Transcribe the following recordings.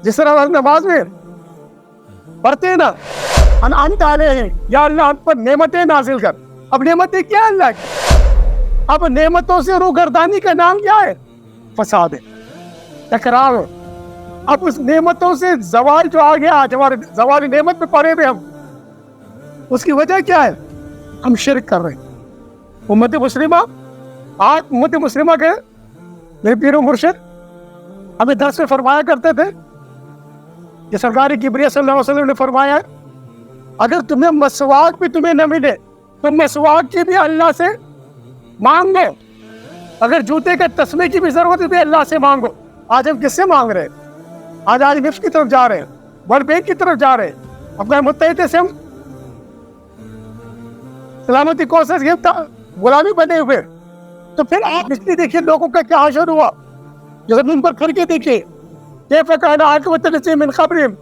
جس طرح ہم نماز میں پڑھتے ہیں نا انعمت علیہم، یا اللہ ہم پر نعمتیں نازل کر. اب نعمتیں کیا ہے اللہ کی؟ اب نعمتوں سے روگردانی کا نام کیا ہے؟ فساد ہے، تکرار ہے. اب اس نعمتوں سے زوال جو آ گیا، آج ہمارے زوال نعمت میں پڑے ہوئے ہم، اس کی وجہ کیا ہے؟ ہم شرک کر رہے ہیں. امت مسلمہ، آج امت مسلمہ کے میرے پیر و مرشد ہمیں درس میں فرمایا کرتے تھے کہ سرکار کبریہ صلی اللہ علیہ وسلم نے فرمایا اگر تمہیں مسواک بھی تمہیں نہ ملے تو مسواک کی بھی اللہ سے مانگو. اگر جوتے کے تسمے کی بھی ضرورت ہے تو اللہ سے مانگو. آج ہم کس سے مانگ رہے ہیں؟ آج نفس کی طرف جا رہے ہیں، ورلڈ بینک کی طرف جا رہے ہیں، اپنے متحدہ سے ہم سلامتی کوشش کے غلامی بنے ہوئے. تو پھر آپ اس لیے دیکھیے لوگوں کا کیا حشر ہوا. جو زمین پر کھڑ کے دیکھیے کیف کان عاقبۃ الذین من قبلہم،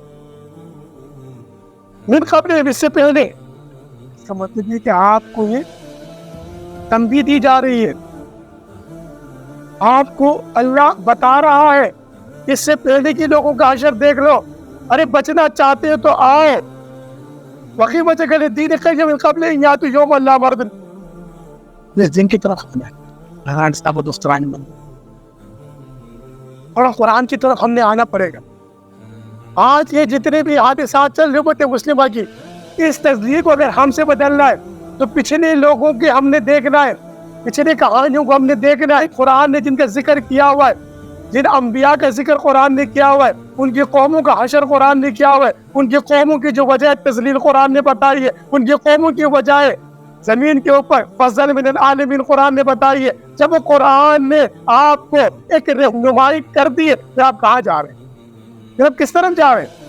من قبلہم، اس سے پہلے. اس کا مطلب یہ کہ آپ کو یہ تنبیہ دی جا رہی ہے، آپ کو اللہ بتا رہا ہے اس سے پہلے کی لوگوں کا حشر دیکھ لو. ارے بچنا چاہتے ہو تو آؤ. وقی بچے گلے دین قیم من قبل یا تو یوم اللہ مردن، اس دن کی طرف آنا ہے. اور قرآن کی طرف ہم نے آنا پڑے گا. آج یہ جتنے بھی حادثات چل رہے امت مسلمہ کی، اس تصدیق کو اگر ہم سے بدلنا ہے تو پچھلے لوگوں کے ہم نے دیکھنا ہے، پچھلے کہانیوں کو ہم نے دیکھنا ہے. قرآن نے جن کا ذکر کیا ہوا ہے، جن انبیاء کا ذکر قرآن نے کیا ہوا ہے، ان کی قوموں کا حشر قرآن نے کیا ہوا ہے، ان کی قوموں کی جو وجہ تذلیل قرآن نے بتائی ہے، ان کی قوموں کی وجہ زمین کے اوپر فضل من العالمین قرآن نے بتائی ہے. جب قرآن نے آپ کو ایک رہنمائی کر دی ہے تو آپ کہاں جا رہے ہیں؟ پھر آپ کس طرف جا رہے ہیں؟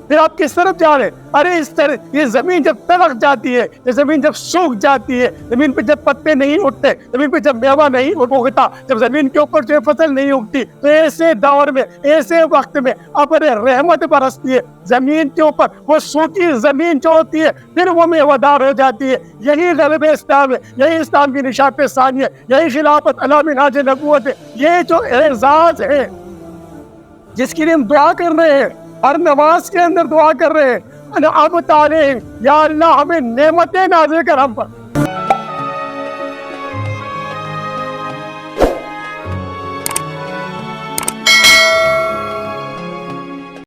پھر آپ کس طرف جا رہے ہیں؟ ارے اس طرح یہ زمین جب تلخ جاتی ہے، یہ زمین جب سوکھ جاتی ہے، زمین پہ جب پتے نہیں اٹھتے، زمین پہ جب میوہ نہیں اگتا، جب زمین کے اوپر جو فصل نہیں اگتی، تو ایسے دور میں، ایسے وقت میں ابر رحمت برستی ہے زمین کے اوپر. وہ سوکھی زمین جو ہوتی ہے پھر وہ میوہ دار ہو جاتی ہے. یہی غلبہ اسلام ہے، یہی اسلام کی نشاط ثانی ہے، یہی خلافت علی منہاج نبوت ہے. یہ جو اعزاز ہے جس کے لیے ہم دعا کر رہے ہیں، ہر نماز کے اندر دعا کر رہے ہیں، انعمت علیہم، یا اللہ ہمیں نعمتیں نازل کر ہم پر.